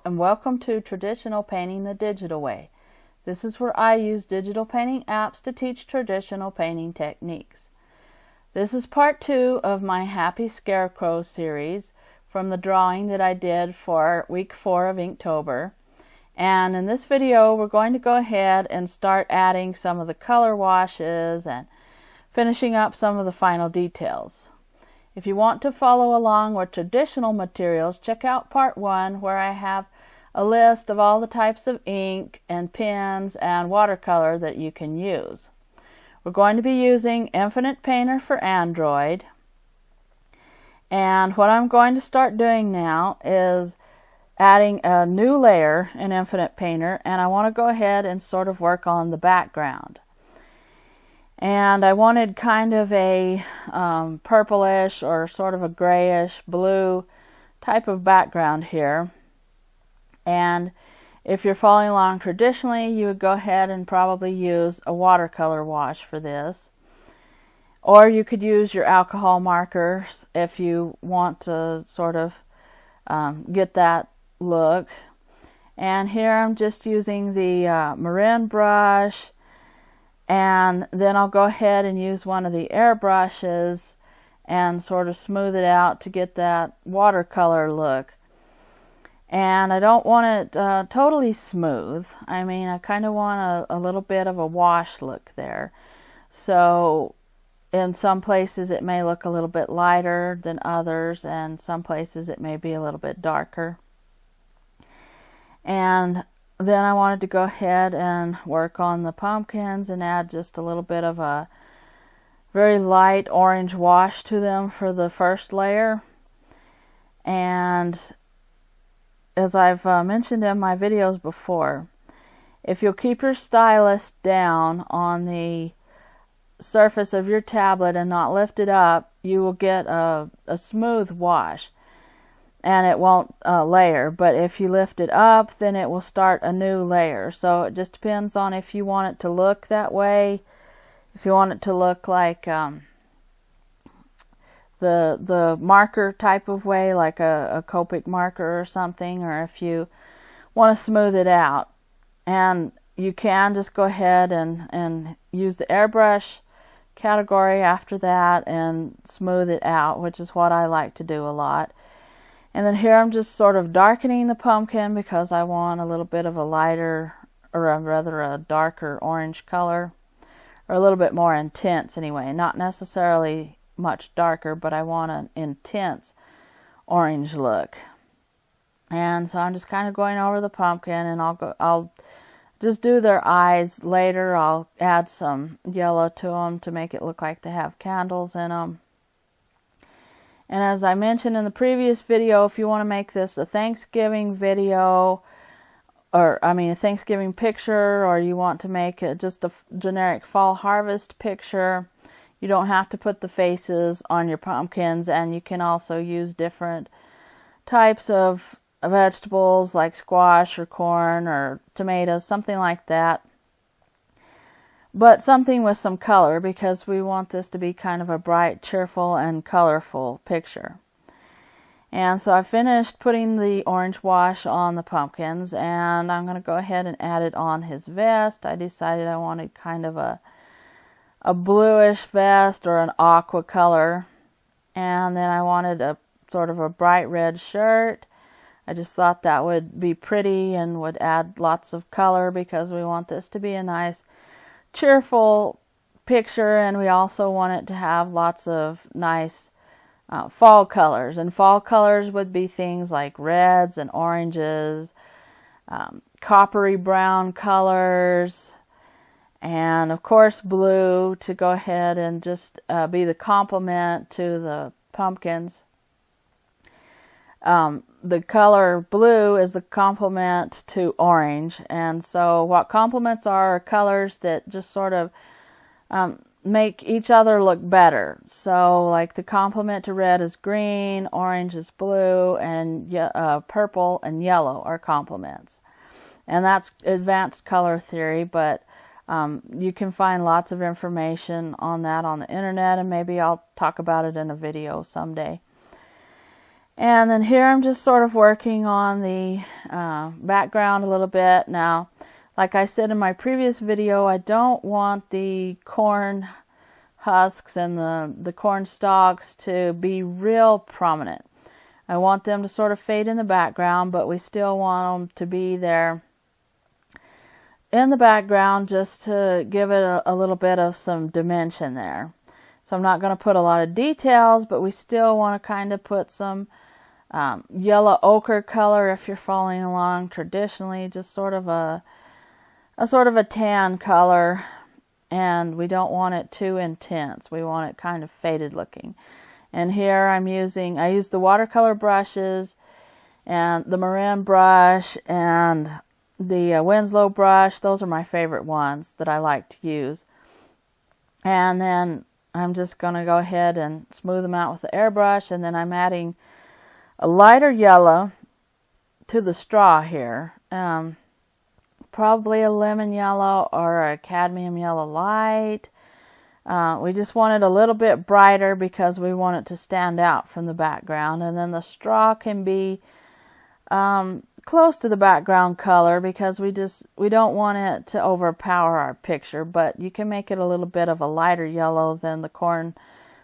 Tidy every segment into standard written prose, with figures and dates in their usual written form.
and welcome to Traditional Painting the Digital Way. This is where I use digital painting apps to teach traditional painting techniques. This is part 2 of my Happy Scarecrow series from the drawing that I did for week 4 of Inktober. And in this video we're going to go ahead and start adding some of the color washes and finishing up some of the final details. If you want to follow along with traditional materials, check out part 1 where I have a list of all the types of ink and pens and watercolor that you can use. We're going to be using Infinite Painter for Android. And what I'm going to start doing now is adding a new layer in Infinite Painter, and I want to go ahead and sort of work on the background. And I wanted kind of a purplish or sort of a grayish blue type of background here. And if you're following along traditionally, you would go ahead and probably use a watercolor wash for this. Or you could use your alcohol markers if you want to sort of get that look. And here I'm just using the Marin brush. And then I'll go ahead and use one of the air brushes and sort of smooth it out to get that watercolor look. And I don't want it totally smooth. I mean, I kind of want a little bit of a wash look there. So in some places it may look a little bit lighter than others, and some places it may be a little bit darker. And then I wanted to go ahead and work on the pumpkins and add just a little bit of a very light orange wash to them for the first layer. And as I've mentioned in my videos before, if you'll keep your stylus down on the surface of your tablet and not lift it up, you will get a smooth wash. And it won't layer, but if you lift it up, then it will start a new layer. So it just depends on if you want it to look that way, if you want it to look like the marker type of way, like a Copic marker or something, or if you want to smooth it out. And you can just go ahead and use the airbrush category after that and smooth it out, which is what I like to do a lot. And then here I'm just sort of darkening the pumpkin because I want a little bit of a lighter, or rather a darker orange color, or a little bit more intense anyway. Not necessarily much darker, but I want an intense orange look. And so I'm just kind of going over the pumpkin, and I'll just do their eyes later. I'll add some yellow to them to make it look like they have candles in them. And as I mentioned in the previous video, if you want to make this a Thanksgiving video, or a Thanksgiving picture, or you want to make it just a generic fall harvest picture, you don't have to put the faces on your pumpkins, and you can also use different types of vegetables like squash or corn or tomatoes, something like that. But something with some color, because we want this to be kind of a bright, cheerful, and colorful picture. And so I finished putting the orange wash on the pumpkins, and I'm going to go ahead and add it on his vest. I decided I wanted kind of a bluish vest or an aqua color. And then I wanted a sort of a bright red shirt. I just thought that would be pretty and would add lots of color, because we want this to be a nice cheerful picture, and we also want it to have lots of nice fall colors. And fall colors would be things like reds and oranges, coppery brown colors, and of course blue to go ahead and just be the complement to the pumpkins. The color blue is the complement to orange, and so what complements are colors that just sort of make each other look better. So like the complement to red is green, orange is blue, and purple and yellow are complements. And that's advanced color theory, but you can find lots of information on that on the internet, and maybe I'll talk about it in a video someday. And then here I'm just sort of working on the background a little bit. Now, like I said in my previous video, I don't want the corn husks and the corn stalks to be real prominent. I want them to sort of fade in the background, but we still want them to be there in the background just to give it a little bit of some dimension there. So I'm not going to put a lot of details, but we still want to kind of put some yellow ochre color if you're following along traditionally, just sort of a tan color, and we don't want it too intense. We want it kind of faded looking. And here I use the watercolor brushes and the Marin brush and the Winslow brush. Those are my favorite ones that I like to use. And then I'm just going to go ahead and smooth them out with the airbrush, and then I'm adding a lighter yellow to the straw here. Probably a lemon yellow or a cadmium yellow light. We just want it a little bit brighter because we want it to stand out from the background. And then the straw can be close to the background color because we don't want it to overpower our picture, but you can make it a little bit of a lighter yellow than the corn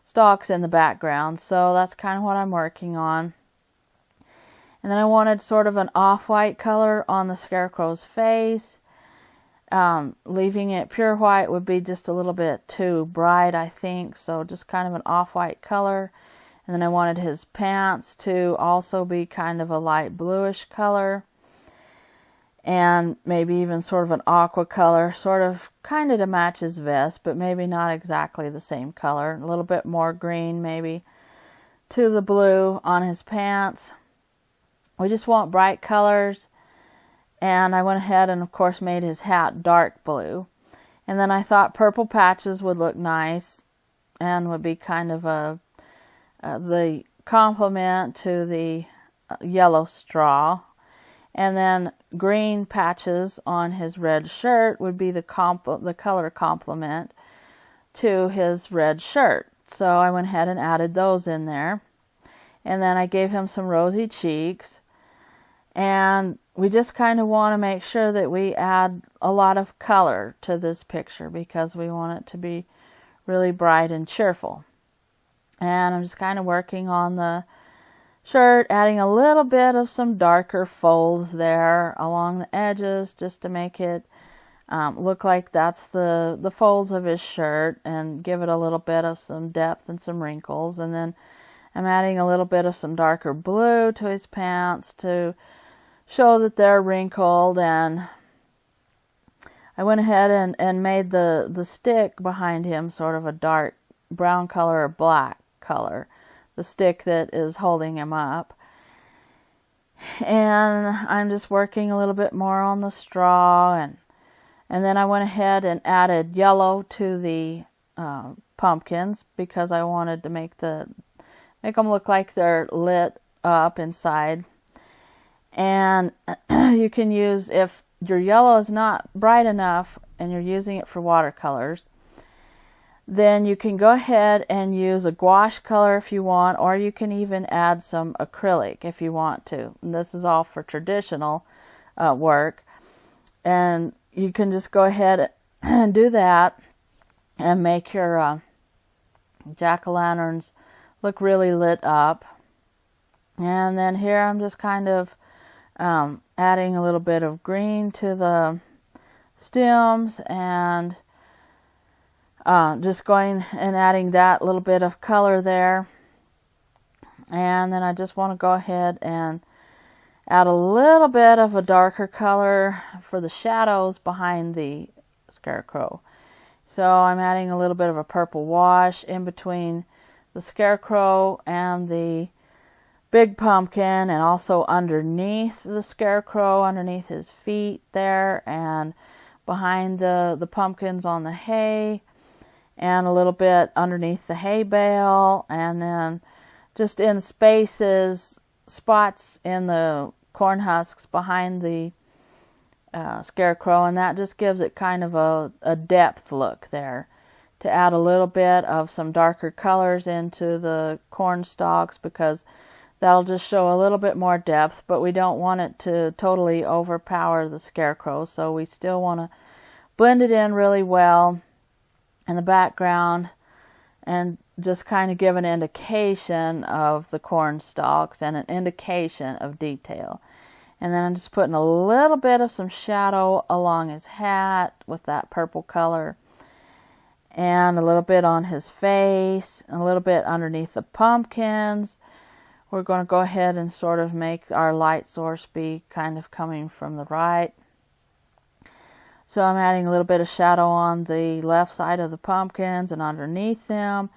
stalks in the background. So that's kind of what I'm working on. And then I wanted sort of an off-white color on the Scarecrow's face. Leaving it pure white would be just a little bit too bright, I think. So just kind of an off-white color. And then I wanted his pants to also be kind of a light bluish color. And maybe even sort of an aqua color, sort of kind of to match his vest, but maybe not exactly the same color. A little bit more green maybe to the blue on his pants. We just want bright colors. And I went ahead and of course made his hat dark blue. And then I thought purple patches would look nice and would be kind of the complement to the yellow straw. And then green patches on his red shirt would be the color complement to his red shirt. So I went ahead and added those in there. And then I gave him some rosy cheeks. And we just kind of want to make sure that we add a lot of color to this picture because we want it to be really bright and cheerful. And I'm just kind of working on the shirt, adding a little bit of some darker folds there along the edges just to make it look like that's the folds of his shirt and give it a little bit of some depth and some wrinkles. And then I'm adding a little bit of some darker blue to his pants to show that they're wrinkled. And I went ahead and made the stick behind him sort of a dark brown color or black color, the stick that is holding him up. And I'm just working a little bit more on the straw, and then I went ahead and added yellow to the pumpkins because I wanted to make them look like they're lit up inside. And you can use, if your yellow is not bright enough and you're using it for watercolors, then you can go ahead and use a gouache color if you want, or you can even add some acrylic if you want to. And this is all for traditional work. And you can just go ahead and do that and make your jack-o'-lanterns look really lit up. And then here I'm just kind of adding a little bit of green to the stems and just going and adding that little bit of color there. And then I just want to go ahead and add a little bit of a darker color for the shadows behind the Scarecrow. So I'm adding a little bit of a purple wash in between the Scarecrow and the big pumpkin, and also underneath the Scarecrow, underneath his feet there, and behind the pumpkins on the hay, and a little bit underneath the hay bale, and then just in spots in the corn husks behind the Scarecrow, and that just gives it kind of a depth look there, to add a little bit of some darker colors into the corn stalks, because That'll just show a little bit more depth, but we don't want it to totally overpower the Scarecrow, so we still want to blend it in really well in the background and just kind of give an indication of the corn stalks and an indication of detail. And then I'm just putting a little bit of some shadow along his hat with that purple color, and a little bit on his face, and a little bit underneath the pumpkins. We're going to go ahead and sort of make our light source be kind of coming from the right. So I'm adding a little bit of shadow on the left side of the pumpkins and underneath them.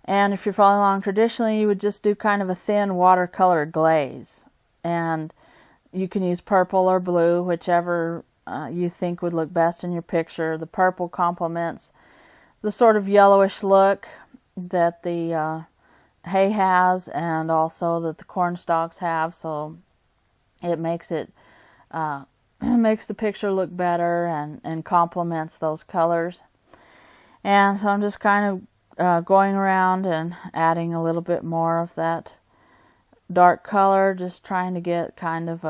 And if you're following along traditionally, you would just do kind of a thin watercolor glaze. And you can use purple or blue, whichever you think would look best in your picture. The purple complements the sort of yellowish look that the hay has, and also that the corn stalks have, so it makes it makes the picture look better and complements those colors. And so I'm just kind of going around and adding a little bit more of that dark color, just trying to get kind of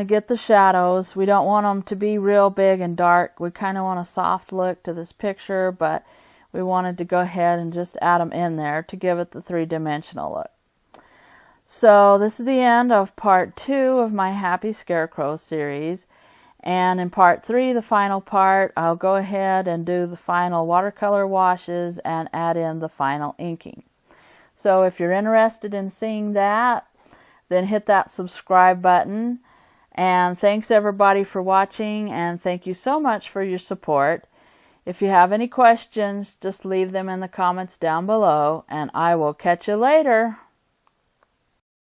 get the shadows. We don't want them to be real big and dark. We kind of want a soft look to this picture, but we wanted to go ahead and just add them in there to give it the three-dimensional look. So this is the end of part 2 of my Happy Scarecrow series. And in part 3, the final part, I'll go ahead and do the final watercolor washes and add in the final inking. So if you're interested in seeing that, then hit that subscribe button. And thanks everybody for watching, and thank you so much for your support. If you have any questions, just leave them in the comments down below, and I will catch you later.